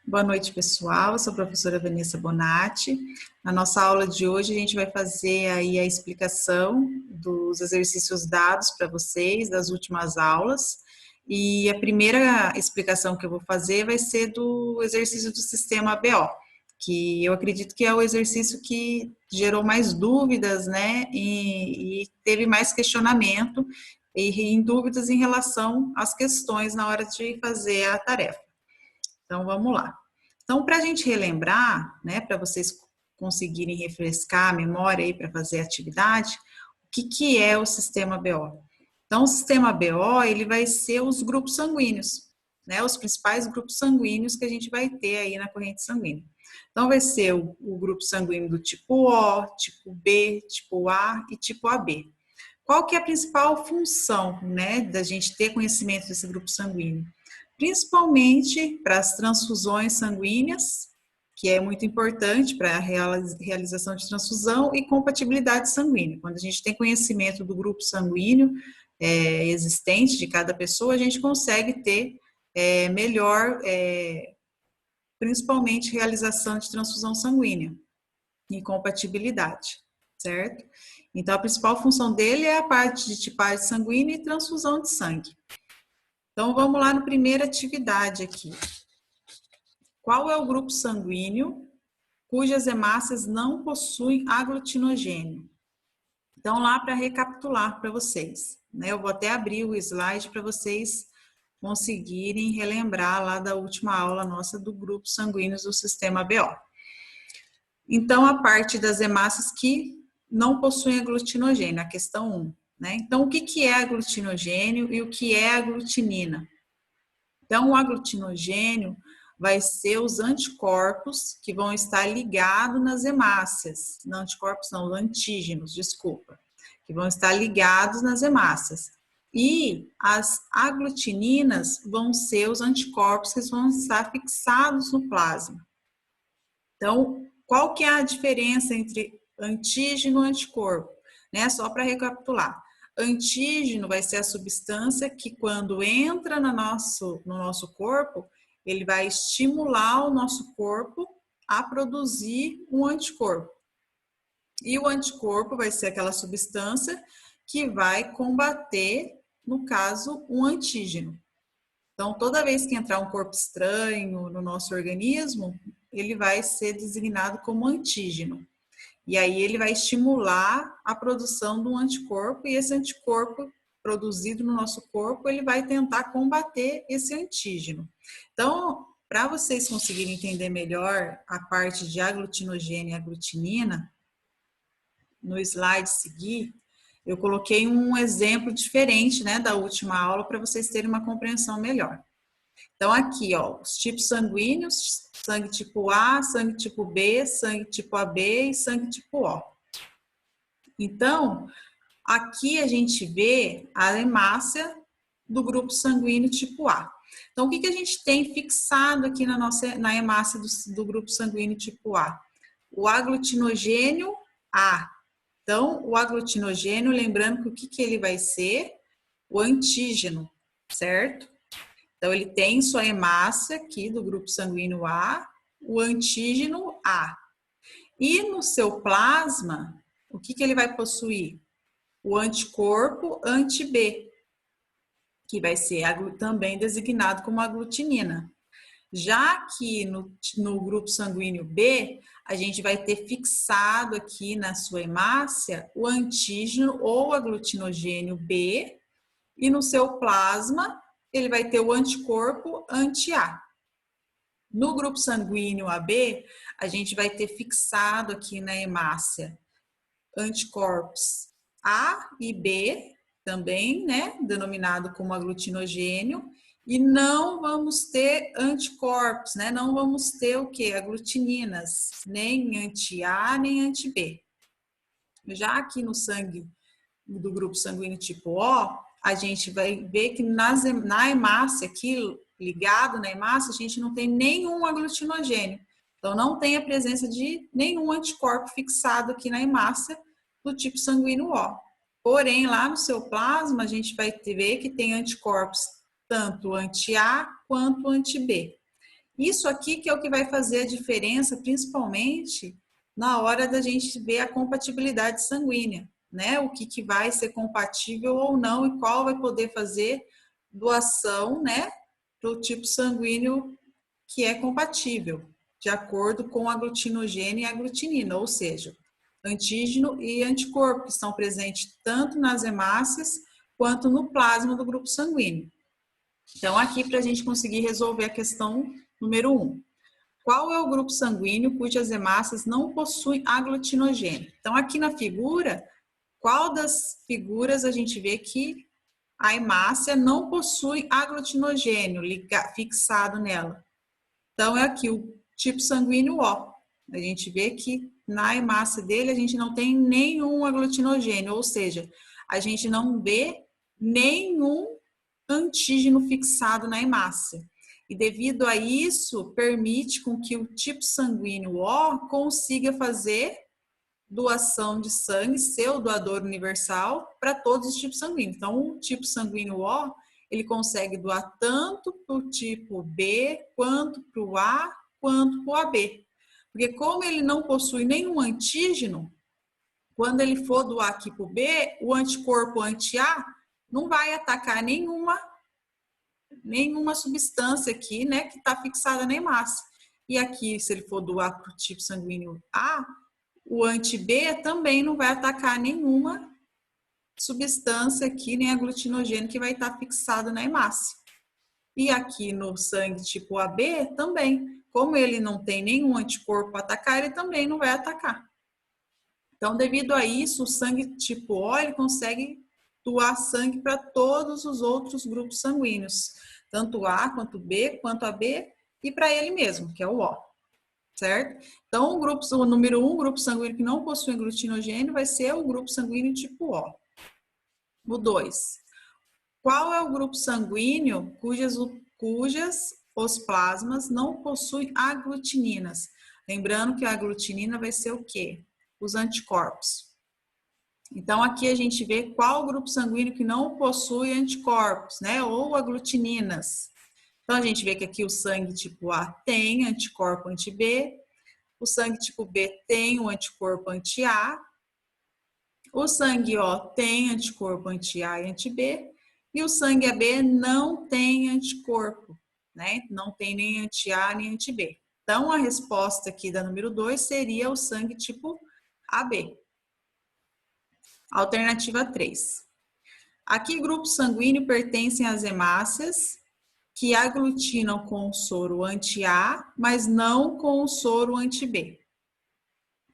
Boa noite, pessoal. Eu sou a professora Vanessa Bonatti. Na nossa aula de hoje, a gente vai fazer aí a explicação dos exercícios dados para vocês, das últimas aulas. E a primeira explicação que eu vou fazer vai ser do exercício do sistema BO, que eu acredito que é o exercício que gerou mais dúvidas, né? E teve mais questionamento e em dúvidas em relação às questões na hora de fazer a tarefa. Então, vamos lá. Então, para a gente relembrar, né, para vocês conseguirem refrescar a memória aí para fazer a atividade, o que é o sistema BO? Então, o sistema BO, ele vai ser os grupos sanguíneos, né, os principais grupos sanguíneos que a gente vai ter aí na corrente sanguínea. Então, vai ser o grupo sanguíneo do tipo O, tipo B, tipo A e tipo AB. Qual que é a principal função, né, da gente ter conhecimento desse grupo sanguíneo? Principalmente para as transfusões sanguíneas, que é muito importante para a realização de transfusão, e compatibilidade sanguínea. Quando a gente tem conhecimento do grupo sanguíneo existente de cada pessoa, a gente consegue ter melhor, principalmente, realização de transfusão sanguínea e compatibilidade, certo? Então, a principal função dele é a parte de tipagem sanguínea e transfusão de sangue. Então, vamos lá na primeira atividade aqui. Qual é o grupo sanguíneo cujas hemácias não possuem aglutinogênio? Então, lá para recapitular para vocês, né? Eu vou até abrir o slide para vocês conseguirem relembrar lá da última aula nossa do grupo sanguíneo do sistema BO. Então, a parte das hemácias que não possuem aglutinogênio, a questão 1, né? Então, o que é aglutinogênio e o que é aglutinina? Então, o aglutinogênio vai ser os anticorpos que vão estar ligados nas hemácias. Não anticorpos, não, antígenos, desculpa. Que vão estar ligados nas hemácias. E as aglutininas vão ser os anticorpos que vão estar fixados no plasma. Então, qual que é a diferença entre antígeno e anticorpo? Né? Só para recapitular. Antígeno vai ser a substância que, quando entra no nosso corpo, ele vai estimular o nosso corpo a produzir um anticorpo. E o anticorpo vai ser aquela substância que vai combater, no caso, um antígeno. Então, toda vez que entrar um corpo estranho no nosso organismo, ele vai ser designado como antígeno. E aí ele vai estimular a produção de um anticorpo, e esse anticorpo produzido no nosso corpo, ele vai tentar combater esse antígeno. Então, para vocês conseguirem entender melhor a parte de aglutinogênio e aglutinina, no slide seguir, eu coloquei um exemplo diferente, né, da última aula, para vocês terem uma compreensão melhor. Então, aqui, ó, os tipos sanguíneos, sangue tipo A, sangue tipo B, sangue tipo AB e sangue tipo O. Então, aqui a gente vê a hemácia do grupo sanguíneo tipo A. Então, o que a gente tem fixado aqui na hemácia do grupo sanguíneo tipo A? O aglutinogênio A. Então, o aglutinogênio, lembrando que o que ele vai ser? O antígeno, certo? Então, ele tem sua hemácia aqui do grupo sanguíneo A, o antígeno A. E no seu plasma, o que ele vai possuir? O anticorpo anti-B, que vai ser também designado como aglutinina. Já que no grupo sanguíneo B, a gente vai ter fixado aqui na sua hemácia o antígeno ou aglutinogênio B, e no seu plasma, ele vai ter o anticorpo anti-A. No grupo sanguíneo AB, a gente vai ter fixado aqui na hemácia anticorpos A e B, também, né, denominado como aglutinogênio, e não vamos ter anticorpos, né, não vamos ter o que? Aglutininas, nem anti-A, nem anti-B. Já aqui no sangue do grupo sanguíneo tipo O, a gente vai ver que na hemácia aqui, ligado na hemácia, a gente não tem nenhum aglutinogênio. Então, não tem a presença de nenhum anticorpo fixado aqui na hemácia do tipo sanguíneo O. Porém, lá no seu plasma, a gente vai ver que tem anticorpos tanto anti-A quanto anti-B. Isso aqui que é o que vai fazer a diferença, principalmente na hora da gente ver a compatibilidade sanguínea, né? O que vai ser compatível ou não e qual vai poder fazer doação, né, do tipo sanguíneo que é compatível, de acordo com a aglutinogênio e a aglutinina, ou seja, antígeno e anticorpo, que estão presentes tanto nas hemácias quanto no plasma do grupo sanguíneo. Então, aqui para a gente conseguir resolver a questão número 1. Qual é o grupo sanguíneo cujas hemácias não possuem aglutinogênio? Então, aqui na figura, qual das figuras a gente vê que a hemácia não possui aglutinogênio fixado nela? Então, é aqui o tipo sanguíneo O. A gente vê que na hemácia dele a gente não tem nenhum aglutinogênio, ou seja, a gente não vê nenhum antígeno fixado na hemácia. E devido a isso, permite com que o tipo sanguíneo O consiga fazer doação de sangue, ser o doador universal para todos os tipos sanguíneos. Então, o tipo sanguíneo O, ele consegue doar tanto para o tipo B, quanto para o A, quanto para o AB. Porque como ele não possui nenhum antígeno, quando ele for doar aqui para o B, o anticorpo anti-A não vai atacar nenhuma substância aqui, né, que está fixada na hemácia. E aqui, se ele for doar para o tipo sanguíneo A, o anti-B também não vai atacar nenhuma substância aqui, nem aglutinogênio que vai estar fixado na hemácia. E aqui no sangue tipo AB também, como ele não tem nenhum anticorpo para atacar, ele também não vai atacar. Então, devido a isso, o sangue tipo O, ele consegue doar sangue para todos os outros grupos sanguíneos, tanto A, quanto B, quanto AB, e para ele mesmo, que é o O, certo? Então, o número 1, grupo sanguíneo que não possui aglutinogênio, vai ser o grupo sanguíneo tipo O. O 2. Qual é o grupo sanguíneo cujas os plasmas não possuem aglutininas? Lembrando que a aglutinina vai ser o quê? Os anticorpos. Então, aqui a gente vê qual grupo sanguíneo que não possui anticorpos, né? Ou aglutininas. Então, a gente vê que aqui o sangue tipo A tem anticorpo anti-B, o sangue tipo B tem o anticorpo anti-A, o sangue O tem anticorpo anti-A e anti-B, e o sangue AB não tem anticorpo, né? Não tem nem anti-A nem anti-B. Então, a resposta aqui da número 2 seria o sangue tipo AB. Alternativa 3. A que grupo sanguíneo pertencem as hemácias que aglutinam com o soro anti-A, mas não com o soro anti-B?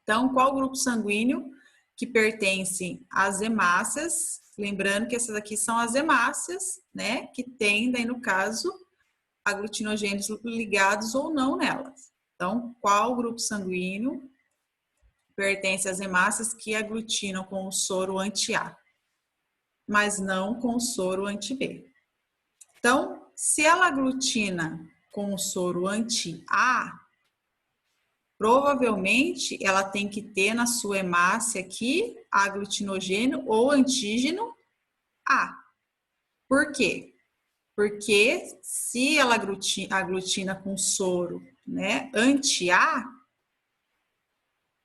Então, qual grupo sanguíneo que pertence às hemácias? Lembrando que essas aqui são as hemácias, né? Que tem, daí no caso, aglutinogênios ligados ou não nelas. Então, qual grupo sanguíneo pertence às hemácias que aglutinam com o soro anti-A, mas não com o soro anti-B? Então, se ela aglutina com o soro anti-A, provavelmente ela tem que ter na sua hemácia aqui aglutinogênio ou antígeno A. Por quê? Porque se ela aglutina com soro, né, anti-A,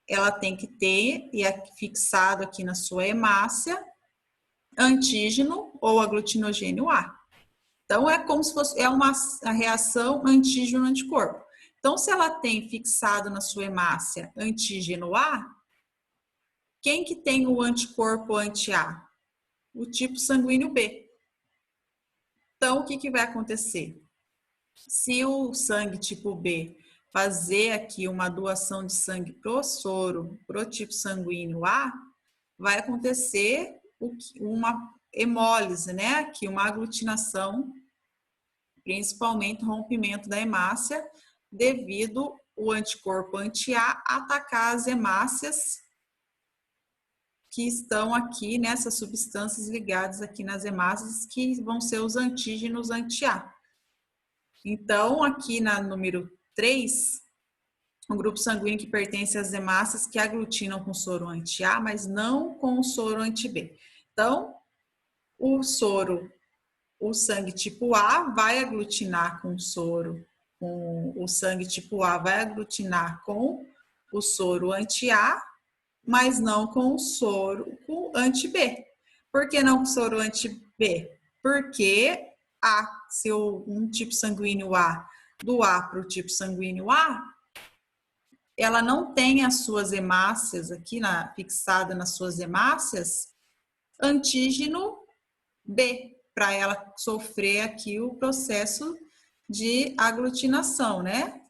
ela tem que ter, e é fixado aqui na sua hemácia, antígeno ou aglutinogênio A. Então, é como se fosse a reação antígeno-anticorpo. Então, se ela tem fixado na sua hemácia antígeno A, quem que tem o anticorpo anti-A? O tipo sanguíneo B. Então, o que vai acontecer? Se o sangue tipo B fazer aqui uma doação de sangue pro soro, pro tipo sanguíneo A, vai acontecer uma hemólise, né? Aqui uma aglutinação, principalmente rompimento da hemácia, devido o anticorpo anti-A atacar as hemácias que estão aqui nessas substâncias ligadas aqui nas hemácias, que vão ser os antígenos anti-A. Então, aqui na número 3, o grupo sanguíneo que pertence às hemácias que aglutinam com soro anti-A, mas não com o soro anti-B. Então, o sangue tipo A vai aglutinar com soro o sangue tipo A vai aglutinar com o soro anti-A, mas não com o soro anti-B. Por que não com o soro anti-B? Porque se um tipo sanguíneo A, do A para o tipo sanguíneo A, ela não tem as suas hemácias aqui, fixada nas suas hemácias, antígeno B, para ela sofrer aqui o processo de aglutinação, né?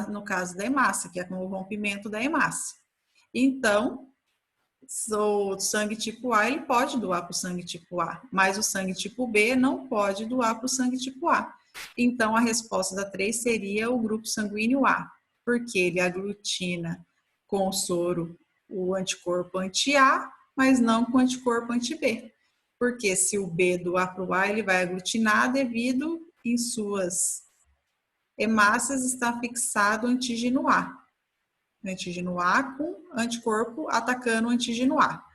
No caso da hemácia, que é com o rompimento da hemácia. Então, o sangue tipo A, ele pode doar para o sangue tipo A, mas o sangue tipo B não pode doar para o sangue tipo A. Então, a resposta da 3 seria o grupo sanguíneo A, porque ele aglutina com o soro o anticorpo anti-A, mas não com o anticorpo anti-B. Porque se o B doar para o A, ele vai aglutinar devido em suas hemácias está fixado o antígeno A. Antígeno A com anticorpo atacando o antígeno A.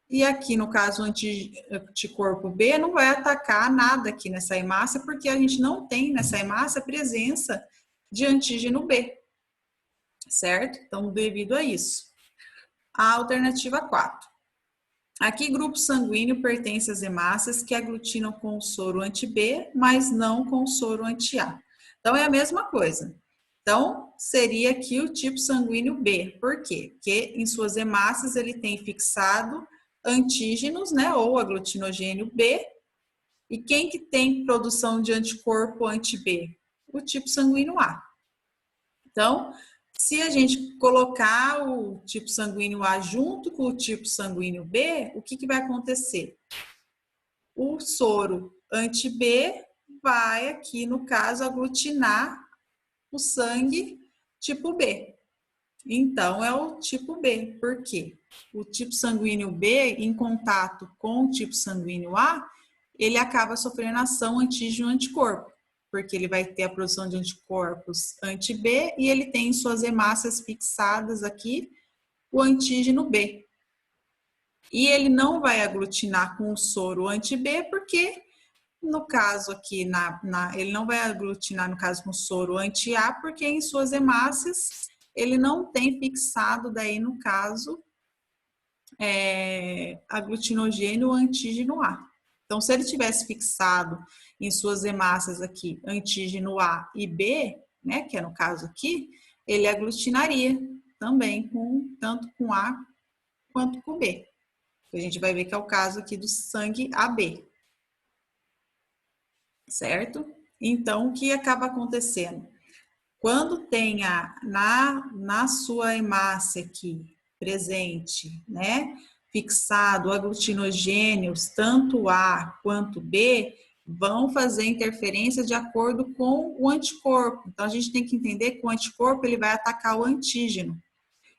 E aqui, no caso, o anticorpo B não vai atacar nada aqui nessa hemácia, porque a gente não tem nessa hemácia a presença de antígeno B, certo? Então, devido a isso. A alternativa 4. Aqui, grupo sanguíneo pertence às hemácias que aglutinam com o soro anti-B, mas não com o soro anti-A. Então, é a mesma coisa. Então, seria aqui o tipo sanguíneo B. Por quê? Porque em suas hemácias ele tem fixado antígenos, né, ou aglutinogênio B. E quem que tem produção de anticorpo anti-B? O tipo sanguíneo A. Então, se a gente colocar o tipo sanguíneo A junto com o tipo sanguíneo B, o que vai acontecer? O soro anti-B vai aqui, no caso, aglutinar o sangue tipo B. Então, é o tipo B. Por quê? O tipo sanguíneo B, em contato com o tipo sanguíneo A, ele acaba sofrendo ação antígeno-anticorpo, porque ele vai ter a produção de anticorpos anti-B e ele tem em suas hemácias fixadas aqui o antígeno B. E ele não vai aglutinar com o soro anti-B, porque no caso aqui, ele não vai aglutinar, no caso, com soro anti-A, porque em suas hemácias ele não tem fixado, daí, no caso, aglutinogênio antígeno A. Então, se ele tivesse fixado em suas hemácias aqui antígeno A e B, né, que é no caso aqui, ele aglutinaria também, tanto com A quanto com B. A gente vai ver que é o caso aqui do sangue AB. Certo? Então, o que acaba acontecendo? Quando tem na sua hemácia aqui presente, né, fixado aglutinogênios, tanto A quanto B, vão fazer interferência de acordo com o anticorpo. Então, a gente tem que entender que o anticorpo ele vai atacar o antígeno.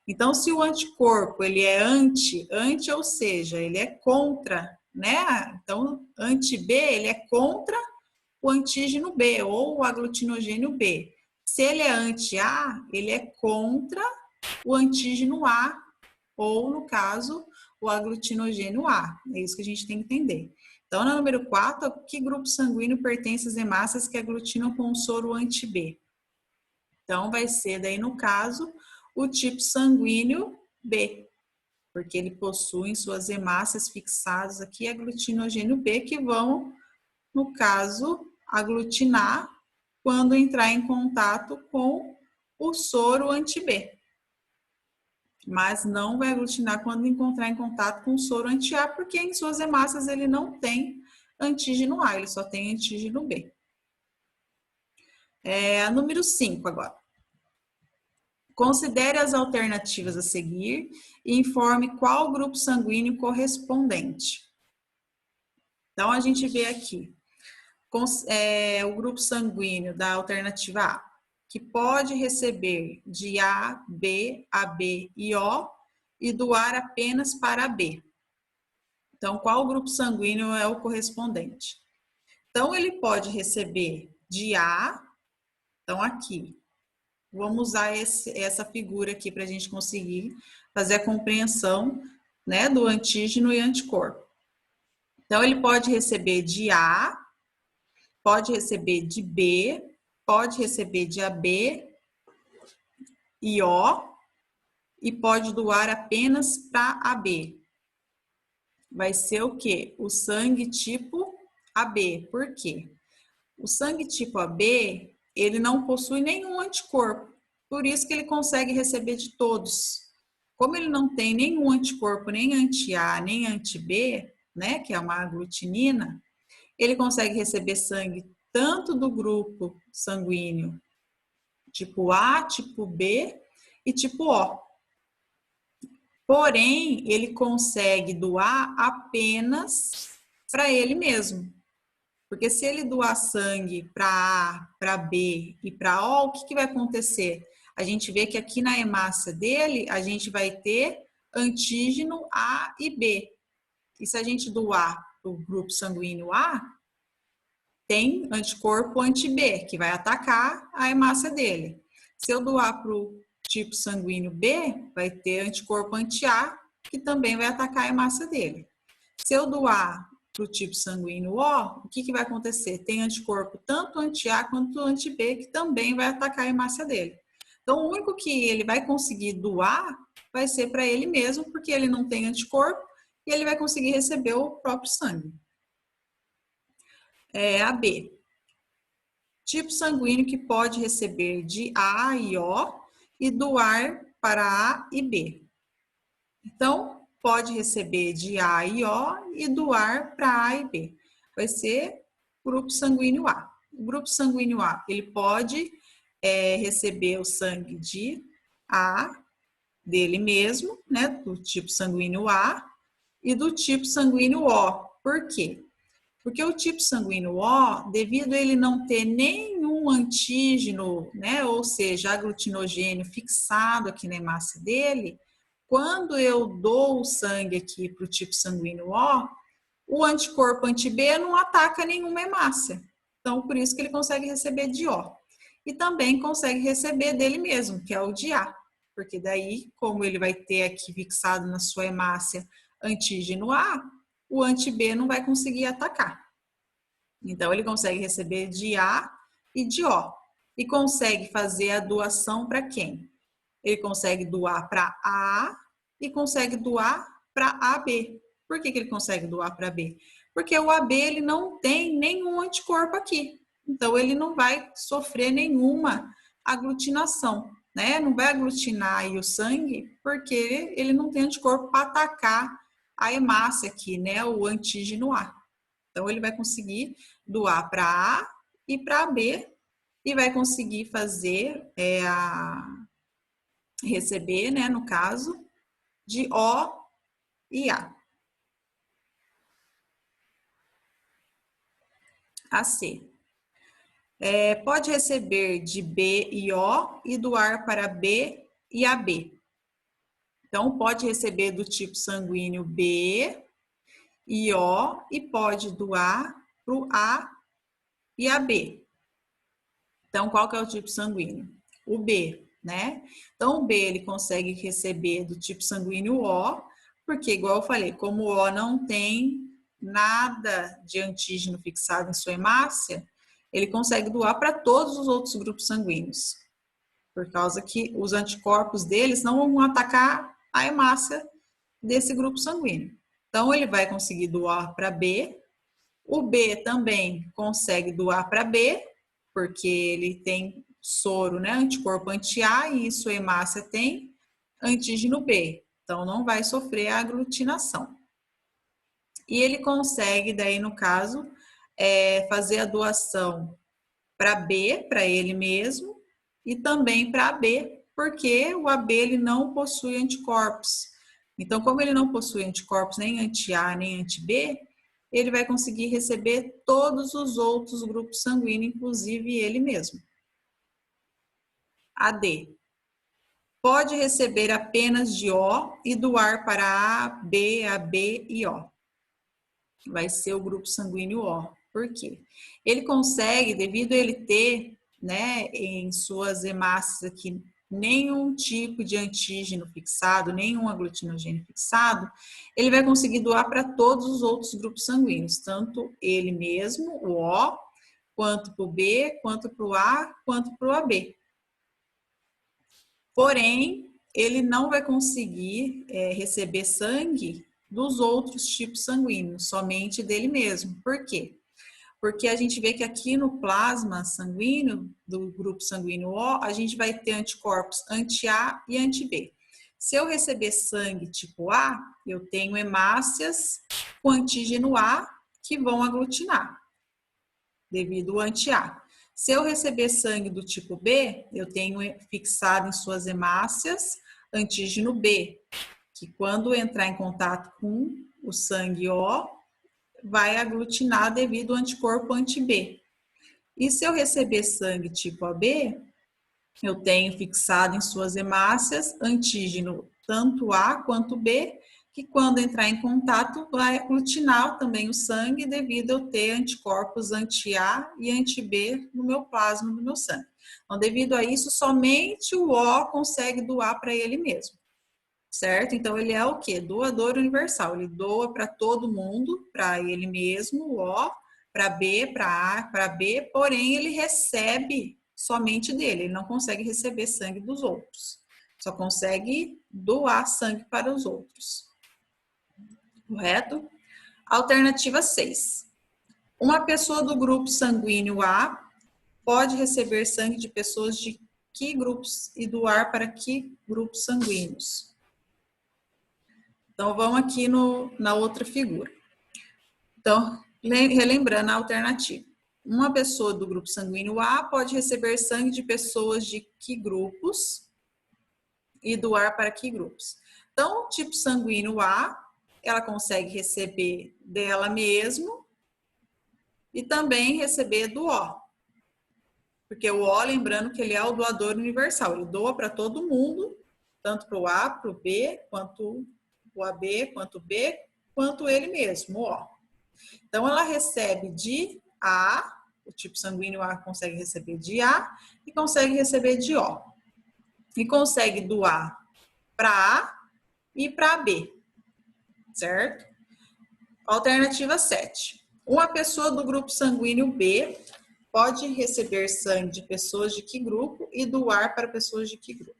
Então, se o anticorpo ele é anti, ou seja, ele é contra, né? Então, anti-B, ele é contra o antígeno B ou o aglutinogênio B. Se ele é anti-A, ele é contra o antígeno A ou, no caso, o aglutinogênio A. É isso que a gente tem que entender. Então, na número 4, que grupo sanguíneo pertence às hemácias que aglutinam com o soro anti-B? Então, vai ser daí, no caso, o tipo sanguíneo B, porque ele possui em suas hemácias fixadas aqui aglutinogênio B, que vão, no caso, aglutinar quando entrar em contato com o soro anti-B. Mas não vai aglutinar quando encontrar em contato com o soro anti-A, porque em suas hemácias ele não tem antígeno A, ele só tem antígeno B. Número 5 agora. Considere as alternativas a seguir e informe qual grupo sanguíneo correspondente. Então, a gente vê aqui o grupo sanguíneo da alternativa A, que pode receber de A, B, AB e O e doar apenas para B. Então, qual grupo sanguíneo é o correspondente? Então, ele pode receber de A, então aqui, vamos usar essa figura aqui para a gente conseguir fazer a compreensão, né, do antígeno e anticorpo. Então, ele pode receber de A, pode receber de B pode receber de AB e O e pode doar apenas para AB. Vai ser o quê? O sangue tipo AB. Por quê? O sangue tipo AB, ele não possui nenhum anticorpo. Por isso que ele consegue receber de todos. Como ele não tem nenhum anticorpo, nem anti-A, nem anti-B, né, que é uma aglutinina, ele consegue receber sangue tanto do grupo sanguíneo tipo A, tipo B e tipo O. Porém, ele consegue doar apenas para ele mesmo. Porque se ele doar sangue para A, para B e para O, o que vai acontecer? A gente vê que aqui na hemácia dele, a gente vai ter antígeno A e B. E se a gente doar para o grupo sanguíneo A, tem anticorpo anti-B, que vai atacar a hemácia dele. Se eu doar para o tipo sanguíneo B, vai ter anticorpo anti-A, que também vai atacar a hemácia dele. Se eu doar para o tipo sanguíneo O, o que vai acontecer? Tem anticorpo tanto anti-A quanto anti-B, que também vai atacar a hemácia dele. Então, o único que ele vai conseguir doar vai ser para ele mesmo, porque ele não tem anticorpo e ele vai conseguir receber o próprio sangue. AB. Tipo sanguíneo que pode receber de A e O e doar para A e B. Então, pode receber de A e O e doar para A e B. Vai ser grupo sanguíneo A. O grupo sanguíneo A, ele pode receber o sangue de A, dele mesmo, né, do tipo sanguíneo A, e do tipo sanguíneo O. Por quê? Porque o tipo sanguíneo O, devido a ele não ter nenhum antígeno, né, ou seja, aglutinogênio fixado aqui na hemácia dele, quando eu dou o sangue aqui para o tipo sanguíneo O anticorpo anti-B não ataca nenhuma hemácia. Então, por isso que ele consegue receber de O. E também consegue receber dele mesmo, que é o de A. Porque daí, como ele vai ter aqui fixado na sua hemácia antígeno A, o anti-B não vai conseguir atacar. Então, ele consegue receber de A e de O. E consegue fazer a doação para quem? Ele consegue doar para A e consegue doar para AB. Por que ele consegue doar para B? Porque o AB ele não tem nenhum anticorpo aqui. Então, ele não vai sofrer nenhuma aglutinação, né? Não vai aglutinar aí o sangue, porque ele não tem anticorpo para atacar a hemácia aqui, né? O antígeno A. Então, ele vai conseguir doar para A e para B e vai conseguir fazer receber, né, no caso, de O e A. AC. Pode receber de B e O e doar para B e AB. Então, pode receber do tipo sanguíneo B e O e pode doar para o A e AB. Então, qual que é o tipo sanguíneo? O B, né? Então, o B ele consegue receber do tipo sanguíneo O, porque, igual eu falei, como o O não tem nada de antígeno fixado em sua hemácia, ele consegue doar para todos os outros grupos sanguíneos, por causa que os anticorpos deles não vão atacar a hemácia desse grupo sanguíneo. Então, ele vai conseguir doar para B. O B também consegue doar para B, porque ele tem soro, né, anticorpo anti-A, e sua hemácia tem antígeno B. Então, não vai sofrer a aglutinação. E ele consegue, daí, no caso, fazer a doação para B, para ele mesmo, e também para AB, porque o AB ele não possui anticorpos. Então, como ele não possui anticorpos nem anti-A nem anti-B, ele vai conseguir receber todos os outros grupos sanguíneos, inclusive ele mesmo. AD. Pode receber apenas de O e doar para A, B, AB e O. Vai ser o grupo sanguíneo O. Por quê? Ele consegue, devido a ele ter, né, em suas hemácias aqui, nenhum tipo de antígeno fixado, nenhum aglutinogênio fixado, ele vai conseguir doar para todos os outros grupos sanguíneos, tanto ele mesmo, o O, quanto para o B, quanto para o A, quanto para o AB. Porém, ele não vai conseguir receber sangue dos outros tipos sanguíneos, somente dele mesmo. Por quê? Porque a gente vê que aqui no plasma sanguíneo, do grupo sanguíneo O, a gente vai ter anticorpos anti-A e anti-B. Se eu receber sangue tipo A, eu tenho hemácias com antígeno A que vão aglutinar, devido ao anti-A. Se eu receber sangue do tipo B, eu tenho fixado em suas hemácias antígeno B, que quando entrar em contato com o sangue O, vai aglutinar devido ao anticorpo anti-B. E se eu receber sangue tipo AB, eu tenho fixado em suas hemácias antígeno tanto A quanto B, que quando entrar em contato vai aglutinar também o sangue devido a eu ter anticorpos anti-A e anti-B no meu plasma, no meu sangue. Então, devido a isso, somente o O consegue doar para ele mesmo, certo? Então, ele é o quê? Doador universal. Ele doa para todo mundo, para ele mesmo, o O, para B, para A, para B, porém, ele recebe somente dele. Ele não consegue receber sangue dos outros. Só consegue doar sangue para os outros. Correto? Alternativa 6. Uma pessoa do grupo sanguíneo A pode receber sangue de pessoas de que grupos e doar para que grupos sanguíneos? Então, vamos aqui na outra figura. Então, relembrando a alternativa. Uma pessoa do grupo sanguíneo A pode receber sangue de pessoas de que grupos e doar para que grupos? Então, tipo sanguíneo A, ela consegue receber dela mesmo e também receber do O. Porque o O, lembrando que ele é o doador universal, ele doa para todo mundo, tanto para o A, para o B, quanto o AB, quanto o B, quanto ele mesmo, o O. Então, ela recebe de A, o tipo sanguíneo A consegue receber de A e consegue receber de O. E consegue doar para A e para B, certo? Alternativa 7. Uma pessoa do grupo sanguíneo B pode receber sangue de pessoas de que grupo e doar para pessoas de que grupo?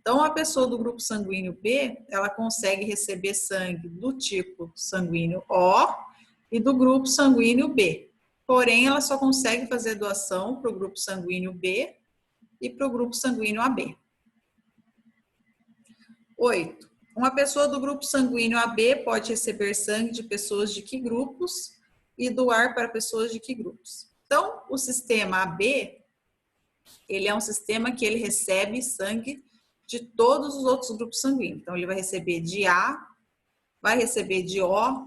Então, a pessoa do grupo sanguíneo B, ela consegue receber sangue do tipo sanguíneo O e do grupo sanguíneo B. Porém, ela só consegue fazer doação para o grupo sanguíneo B e para o grupo sanguíneo AB. 8. Uma pessoa do grupo sanguíneo AB pode receber sangue de pessoas de que grupos e doar para pessoas de que grupos? Então, o sistema AB, ele é um sistema que ele recebe sangue de todos os outros grupos sanguíneos. Então, ele vai receber de A, vai receber de O,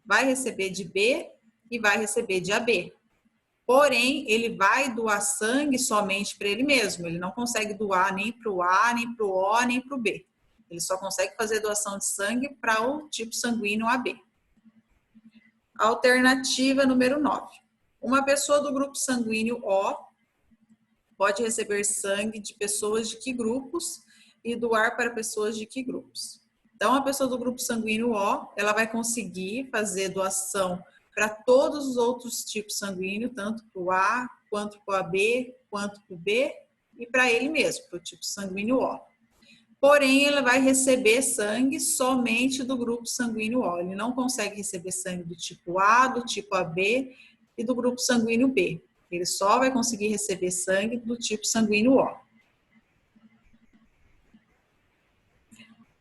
vai receber de B e vai receber de AB. Porém, ele vai doar sangue somente para ele mesmo. Ele não consegue doar nem para o A, nem para o O, nem para o B. Ele só consegue fazer doação de sangue para o tipo sanguíneo AB. Alternativa número 9. Uma pessoa do grupo sanguíneo O pode receber sangue de pessoas de que grupos e doar para pessoas de que grupos? Então, a pessoa do grupo sanguíneo O, ela vai conseguir fazer doação para todos os outros tipos sanguíneos, tanto para o A, quanto para o AB, quanto para o B e para ele mesmo, para o tipo sanguíneo O. Porém, ele vai receber sangue somente do grupo sanguíneo O. Ele não consegue receber sangue do tipo A, do tipo AB e do grupo sanguíneo B. Ele só vai conseguir receber sangue do tipo sanguíneo O.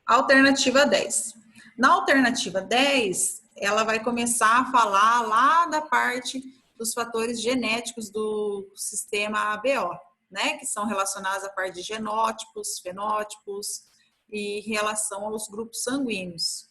Alternativa 10. Na alternativa 10, ela vai começar a falar lá da parte dos fatores genéticos do sistema ABO, né? Que são relacionados à parte de genótipos, fenótipos e relação aos grupos sanguíneos.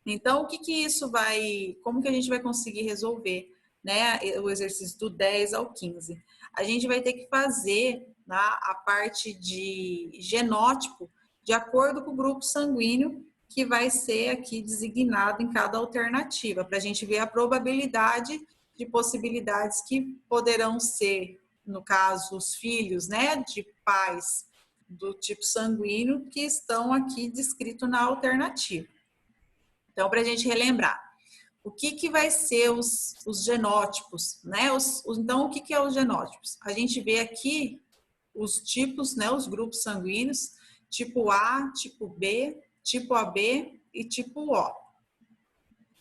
Então, o que isso vai, como que a gente vai conseguir resolver, né, o exercício do 10 ao 15? A gente vai ter que fazer, né, a parte de genótipo de acordo com o grupo sanguíneo que vai ser aqui designado em cada alternativa, para a gente ver a probabilidade de possibilidades que poderão ser, no caso, os filhos, né, de pais do tipo sanguíneo que estão aqui descritos na alternativa. Então, para a gente relembrar, o que vai ser os genótipos, né? Então, o que é os genótipos? A gente vê aqui os tipos, né? Os grupos sanguíneos, tipo A, tipo B, tipo AB e tipo O.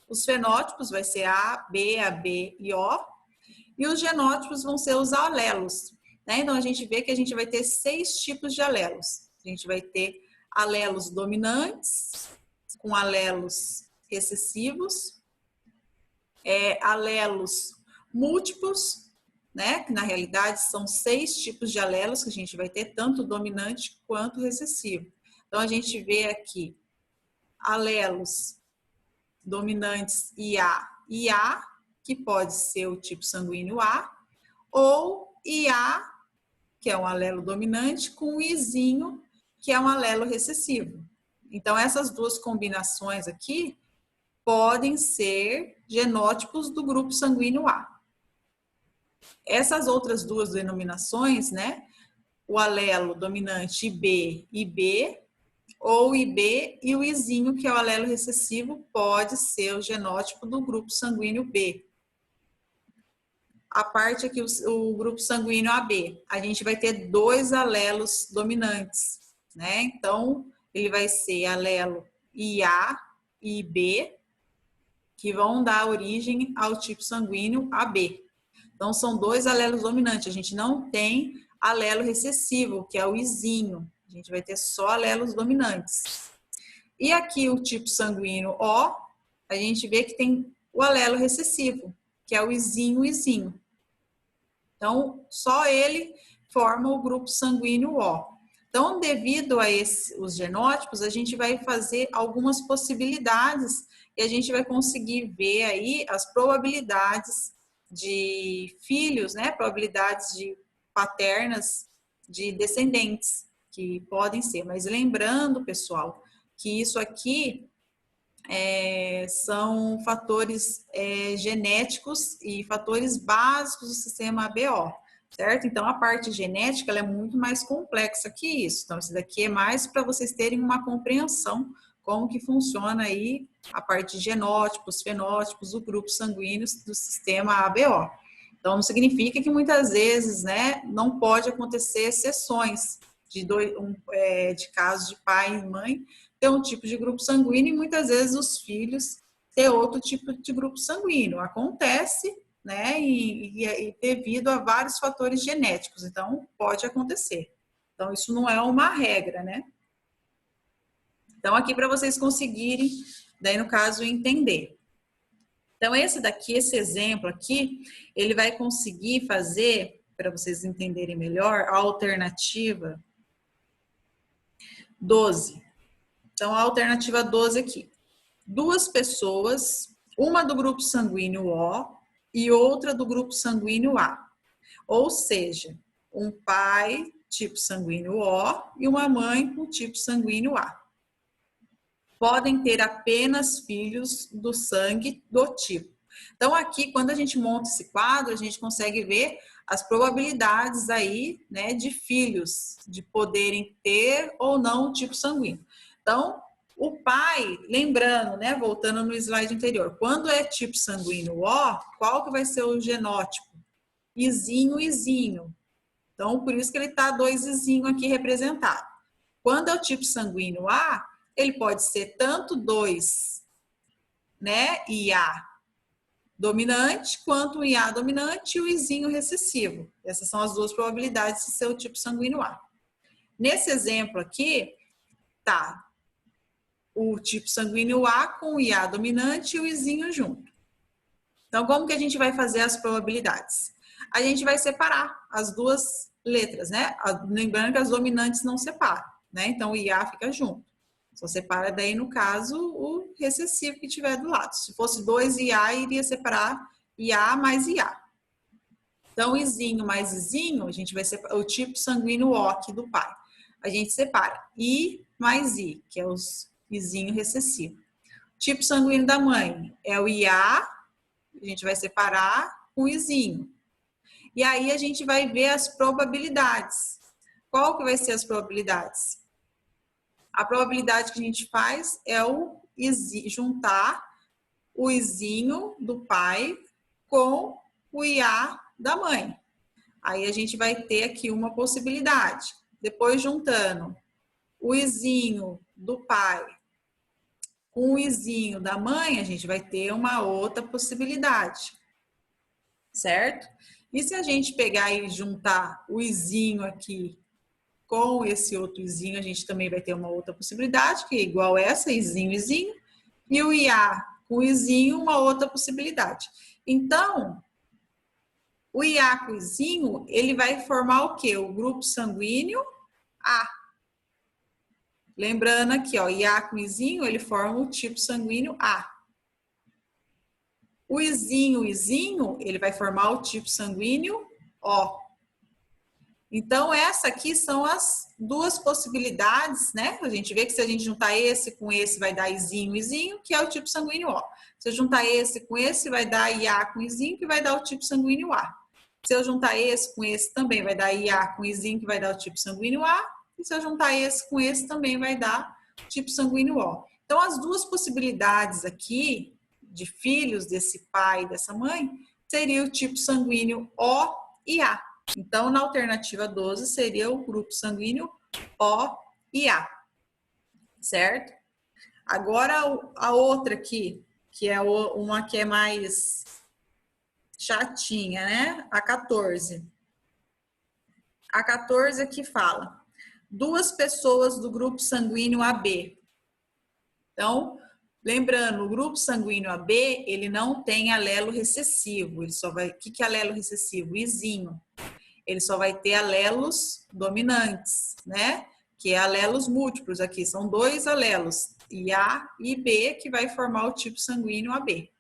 Os fenótipos vai ser A, B, AB e O. E os genótipos vão ser os alelos, né? Então, a gente vê que a gente vai ter 6 tipos de alelos. A gente vai ter alelos dominantes, com alelos recessivos, alelos múltiplos, né? Que na realidade são 6 tipos de alelos que a gente vai ter, tanto dominante quanto recessivo. Então, a gente vê aqui alelos dominantes IA e A, que pode ser o tipo sanguíneo A, ou IA, que é um alelo dominante, com o Izinho, que é um alelo recessivo. Então, essas duas combinações aqui podem ser genótipos do grupo sanguíneo A. Essas outras duas denominações, né, o alelo dominante IB, ou IB e o Izinho, que é o alelo recessivo, pode ser o genótipo do grupo sanguíneo B. A parte aqui, o grupo sanguíneo AB, a gente vai ter 2 alelos dominantes, né? Então, ele vai ser alelo IA e IB, que vão dar origem ao tipo sanguíneo AB. Então, são 2 alelos dominantes. A gente não tem alelo recessivo, que é o Izinho. A gente vai ter só alelos dominantes. E aqui o tipo sanguíneo O, a gente vê que tem o alelo recessivo, que é o Izinho. Então, só ele forma o grupo sanguíneo O. Então, devido a os genótipos, a gente vai fazer algumas possibilidades e a gente vai conseguir ver aí as probabilidades de filhos, né? Probabilidades de paternas de descendentes que podem ser. Mas lembrando, pessoal, que isso aqui são fatores genéticos e fatores básicos do sistema ABO, certo? Então, a parte genética ela é muito mais complexa que isso. Então, isso daqui é mais para vocês terem uma compreensão como que funciona aí a parte de genótipos, fenótipos, o grupo sanguíneo do sistema ABO. Então, não significa que muitas vezes, né, não pode acontecer exceções de casos de pai e mãe ter um tipo de grupo sanguíneo e muitas vezes os filhos ter outro tipo de grupo sanguíneo. Acontece, né? E devido a vários fatores genéticos. Então, pode acontecer. Então, isso não é uma regra, né? Então, aqui para vocês conseguirem, daí no caso, entender. Então, esse exemplo aqui, ele vai conseguir fazer, para vocês entenderem melhor, a alternativa 12. Então, a alternativa 12 aqui. 2 pessoas, uma do grupo sanguíneo O e outra do grupo sanguíneo A. Ou seja, um pai tipo sanguíneo O e uma mãe com tipo sanguíneo A. Podem ter apenas filhos do sangue do tipo. Então, aqui, quando a gente monta esse quadro, a gente consegue ver as probabilidades aí, né, de filhos, de poderem ter ou não o tipo sanguíneo. Então, o pai, lembrando, né, voltando no slide anterior, quando é tipo sanguíneo O, qual que vai ser o genótipo? Izinho. Então, por isso que ele está 2 izinho aqui representado. Quando é o tipo sanguíneo A, ele pode ser tanto 2, né, IA dominante, quanto o IA dominante e o Izinho recessivo. Essas são as 2 probabilidades de ser o tipo sanguíneo A. Nesse exemplo aqui, tá o tipo sanguíneo A com o IA dominante e o Izinho junto. Então, como que a gente vai fazer as probabilidades? A gente vai separar as 2 letras, né? Lembrando que as dominantes não separam, né? Então, o IA fica junto. Só separa daí, no caso, o recessivo que tiver do lado. Se fosse 2 IA, iria separar IA mais IA. Então, Izinho mais Izinho, a gente vai separar o tipo sanguíneo O aqui do pai. A gente separa I mais I, que é os Izinho recessivo. Tipo sanguíneo da mãe é o IA, a gente vai separar com o Izinho. E aí a gente vai ver as probabilidades. Qual que vai ser as probabilidades? A probabilidade que a gente faz é juntar o Izinho do pai com o IA da mãe. Aí a gente vai ter aqui uma possibilidade. Depois, juntando o Izinho do pai com o Izinho da mãe, a gente vai ter uma outra possibilidade, certo? E se a gente pegar e juntar o Izinho aqui com esse outro Izinho, a gente também vai ter uma outra possibilidade, que é igual essa, Izinho, Izinho, e o IA com o Izinho, uma outra possibilidade. Então, o IA com o Izinho, ele vai formar o quê? O grupo sanguíneo A. Lembrando aqui, ó, IA com Izinho, ele forma o tipo sanguíneo A. O Izinho, ele vai formar o tipo sanguíneo O. Então, essa aqui são as duas possibilidades, né? A gente vê que se a gente juntar esse com esse, vai dar Izinho, Izinho, que é o tipo sanguíneo O. Se eu juntar esse com esse, vai dar IA com Izinho, que vai dar o tipo sanguíneo A. Se eu juntar esse com esse, também vai dar IA com Izinho, que vai dar o tipo sanguíneo A. E se eu juntar esse com esse, também vai dar o tipo sanguíneo O. Então, as duas possibilidades aqui, de filhos desse pai e dessa mãe, seria o tipo sanguíneo O e A. Então, na alternativa 12, seria o grupo sanguíneo O e A, certo? Agora, a outra aqui, que é uma que é mais chatinha, né? A 14. A 14 aqui fala: duas pessoas do grupo sanguíneo AB. Então, lembrando, o grupo sanguíneo AB, ele não tem alelo recessivo. Ele só vai... O que é alelo recessivo? Izinho. Ele só vai ter alelos dominantes, né? Que é alelos múltiplos aqui, são dois alelos, IA e B, que vai formar o tipo sanguíneo AB.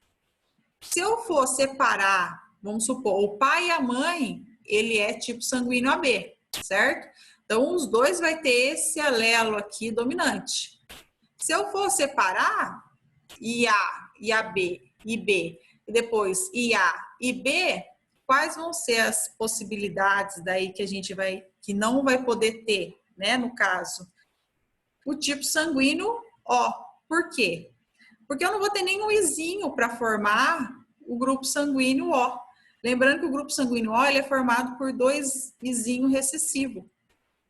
Se eu for separar, vamos supor, o pai e a mãe, ele é tipo sanguíneo AB, certo? Então, os dois vai ter esse alelo aqui dominante. Se eu for separar IA e AB e B, e depois IA e B, quais vão ser as possibilidades daí que a gente que não vai poder ter, né, no caso? O tipo sanguíneo O. Por quê? Porque eu não vou ter nenhum Izinho para formar o grupo sanguíneo O. Lembrando que o grupo sanguíneo O ele é formado por dois Izinho recessivo.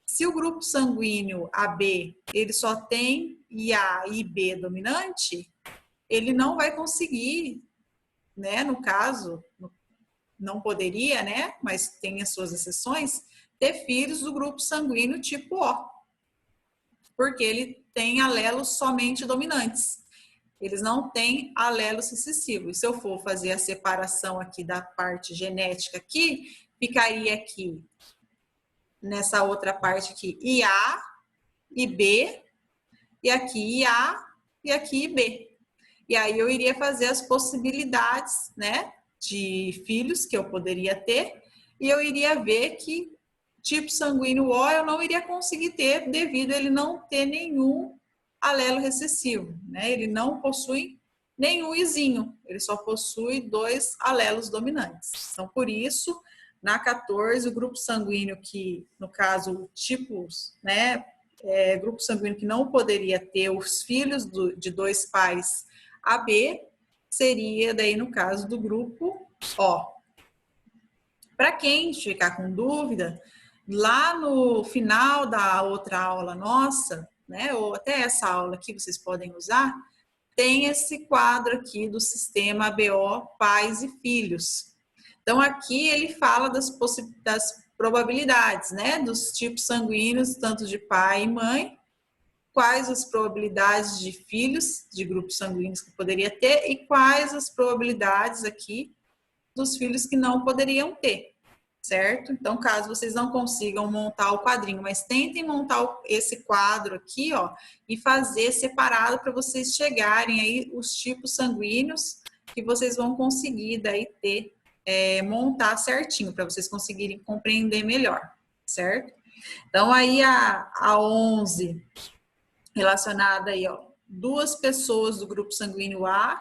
Se o grupo sanguíneo AB ele só tem IA e B dominante, ele não vai conseguir, né, no caso, não poderia, né, mas tem as suas exceções, ter filhos do grupo sanguíneo tipo O, porque ele tem alelos somente dominantes. Eles não têm alelos recessivos. Se eu for fazer a separação aqui da parte genética aqui, ficaria aqui, nessa outra parte aqui, IA e B, e aqui IA e aqui IB. E aí eu iria fazer as possibilidades, né, de filhos que eu poderia ter, e eu iria ver que tipo sanguíneo O eu não iria conseguir ter devido a ele não ter nenhum alelo recessivo, né? Ele não possui nenhum Izinho, ele só possui dois alelos dominantes. Então, por isso, na 14, o grupo sanguíneo que, no caso, tipos, né, grupo sanguíneo que não poderia ter os filhos de dois pais AB, seria daí no caso do grupo O. Para quem ficar com dúvida, lá no final da outra aula nossa, né, ou até essa aula aqui vocês podem usar, tem esse quadro aqui do sistema ABO pais e filhos. Então aqui ele fala das probabilidades, né, dos tipos sanguíneos, tanto de pai e mãe, quais as probabilidades de filhos de grupos sanguíneos que poderia ter e quais as probabilidades aqui dos filhos que não poderiam ter, certo? Então, caso vocês não consigam montar o quadrinho, mas tentem montar esse quadro aqui, ó, e fazer separado para vocês chegarem aí os tipos sanguíneos que vocês vão conseguir daí ter, montar certinho, para vocês conseguirem compreender melhor, certo? Então, aí a 11, relacionada aí, ó, duas pessoas do grupo sanguíneo A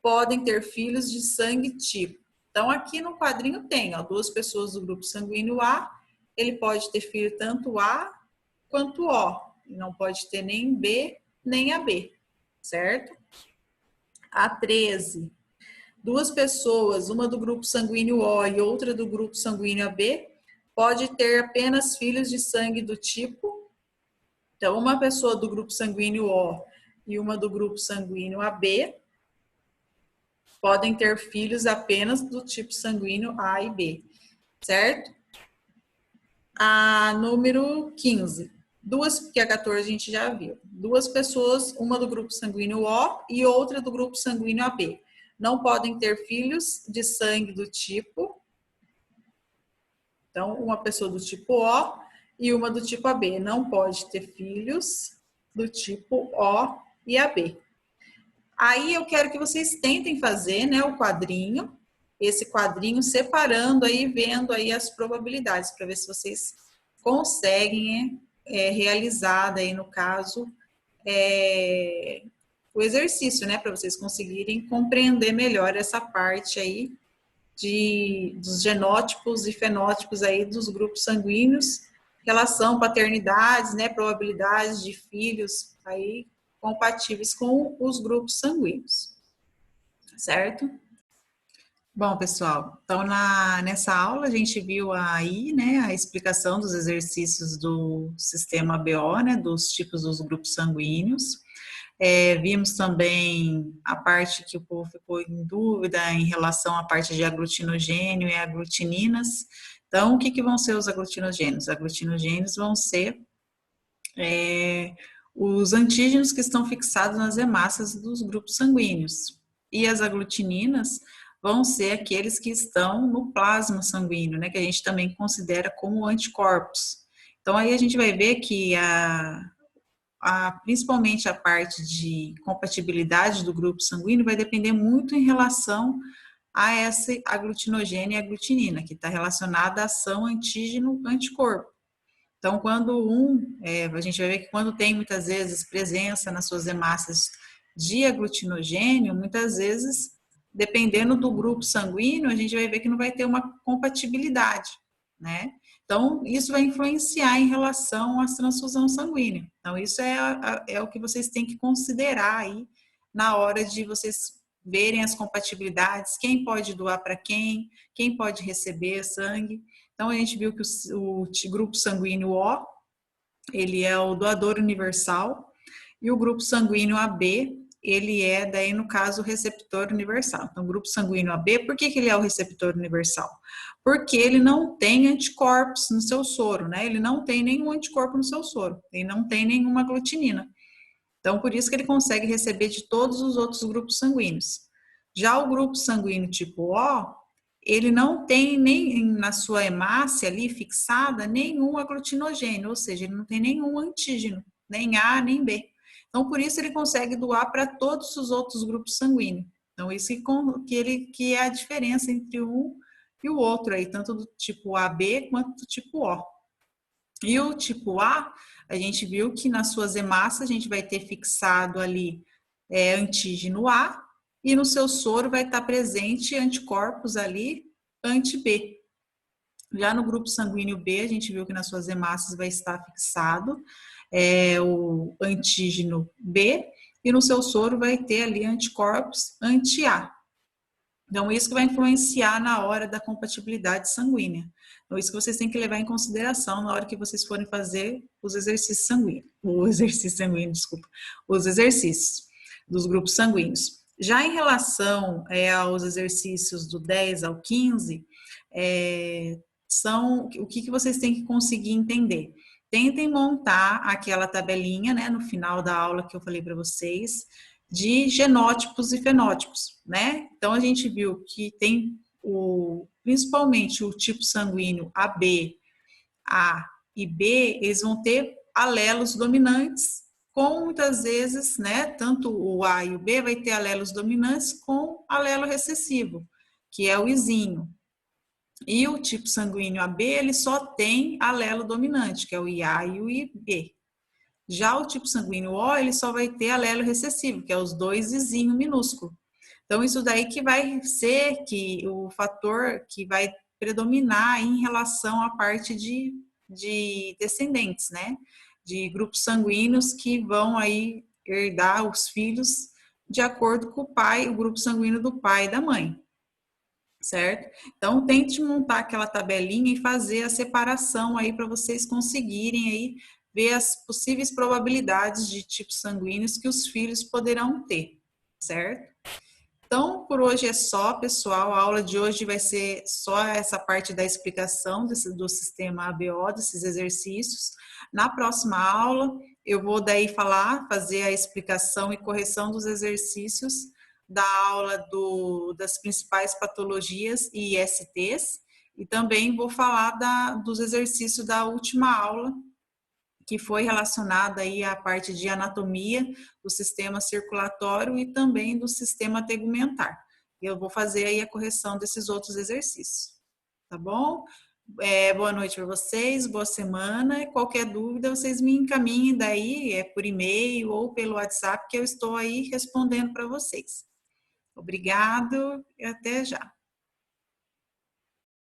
podem ter filhos de sangue tipo. Então, aqui no quadrinho tem, ó, duas pessoas do grupo sanguíneo A, ele pode ter filho tanto A quanto O, e não pode ter nem B nem AB, certo? a 13, duas pessoas, uma do grupo sanguíneo O e outra do grupo sanguíneo AB, pode ter apenas filhos de sangue do tipo. Então, uma pessoa do grupo sanguíneo O e uma do grupo sanguíneo AB podem ter filhos apenas do tipo sanguíneo A e B, certo? A número 15. Que a 14 a gente já viu. Duas pessoas, uma do grupo sanguíneo O e outra do grupo sanguíneo AB. Não podem ter filhos de sangue do tipo. Então, uma pessoa do tipo O e uma do tipo AB. Não pode ter filhos do tipo O e AB. Aí eu quero que vocês tentem fazer, né, o quadrinho, esse quadrinho separando aí, vendo aí as probabilidades, para ver se vocês conseguem realizar daí, no caso, o exercício, né, para vocês conseguirem compreender melhor essa parte aí dos genótipos e fenótipos aí dos grupos sanguíneos, relação, paternidades, né, probabilidades de filhos aí compatíveis com os grupos sanguíneos, certo? Bom, pessoal, então nessa aula a gente viu aí, né, a explicação dos exercícios do sistema BO, né, dos tipos dos grupos sanguíneos. Vimos também a parte que o povo ficou em dúvida em relação à parte de aglutinogênio e aglutininas. Então, o que vão ser os aglutinogênios? Os aglutinogênios vão ser os antígenos que estão fixados nas hemácias dos grupos sanguíneos. E as aglutininas vão ser aqueles que estão no plasma sanguíneo, né, que a gente também considera como anticorpos. Então, aí a gente vai ver que principalmente a parte de compatibilidade do grupo sanguíneo vai depender muito em relação a essa aglutinogênio e aglutinina, que está relacionada à ação antígeno-anticorpo. Então, a gente vai ver que quando tem muitas vezes presença nas suas hemácias de aglutinogênio, muitas vezes, dependendo do grupo sanguíneo, a gente vai ver que não vai ter uma compatibilidade, né? Então, isso vai influenciar em relação à transfusão sanguínea. Então, isso é o que vocês têm que considerar aí na hora de vocês verem as compatibilidades, quem pode doar para quem pode receber sangue. Então, a gente viu que o grupo sanguíneo O, ele é o doador universal, e o grupo sanguíneo AB, ele é, daí, no caso, o receptor universal. Então, o grupo sanguíneo AB, por que ele é o receptor universal? Porque ele não tem anticorpos no seu soro, né? Ele não tem nenhum anticorpo no seu soro, ele não tem nenhuma aglutinina. Então, por isso que ele consegue receber de todos os outros grupos sanguíneos. Já o grupo sanguíneo tipo O, ele não tem nem na sua hemácia ali fixada nenhum aglutinogênio, ou seja, ele não tem nenhum antígeno, nem A nem B. Então, por isso ele consegue doar para todos os outros grupos sanguíneos. Então, isso que é a diferença entre um e o outro aí, tanto do tipo AB quanto do tipo O. E o tipo A, a gente viu que nas suas hemácias a gente vai ter fixado ali antígeno A, e no seu soro vai estar presente anticorpos ali anti-B. Já no grupo sanguíneo B, a gente viu que nas suas hemácias vai estar fixado o antígeno B, e no seu soro vai ter ali anticorpos anti-A. Então, isso que vai influenciar na hora da compatibilidade sanguínea. Então, isso que vocês têm que levar em consideração na hora que vocês forem fazer os exercícios sanguíneos. Os exercícios dos grupos sanguíneos. Já em relação aos exercícios do 10 ao 15, são o que vocês têm que conseguir entender. Tentem montar aquela tabelinha, né, no final da aula que eu falei para vocês, de genótipos e fenótipos, né? Então, a gente viu que tem principalmente o tipo sanguíneo AB, A e B, eles vão ter alelos dominantes, com muitas vezes, né, tanto o A e o B vai ter alelos dominantes com alelo recessivo, que é o izinho. E o tipo sanguíneo AB, ele só tem alelo dominante, que é o IA e o IB. Já o tipo sanguíneo O, ele só vai ter alelo recessivo, que é os dois izinho minúsculo. Então, isso daí que vai ser o fator que vai predominar em relação à parte de descendentes, né? De grupos sanguíneos que vão aí herdar os filhos de acordo com o pai, o grupo sanguíneo do pai e da mãe, certo? Então, tente montar aquela tabelinha e fazer a separação aí para vocês conseguirem aí ver as possíveis probabilidades de tipos sanguíneos que os filhos poderão ter, certo? Então, por hoje é só, pessoal. A aula de hoje vai ser só essa parte da explicação do sistema ABO, desses exercícios. Na próxima aula, eu vou daí fazer a explicação e correção dos exercícios da aula das principais patologias e ISTs, e também vou falar dos exercícios da última aula, que foi relacionada aí à parte de anatomia do sistema circulatório e também do sistema tegumentar. Eu vou fazer aí a correção desses outros exercícios, tá bom? Boa noite para vocês, boa semana. Qualquer dúvida, vocês me encaminhem daí, por e-mail ou pelo WhatsApp, que eu estou aí respondendo para vocês. Obrigado e até já.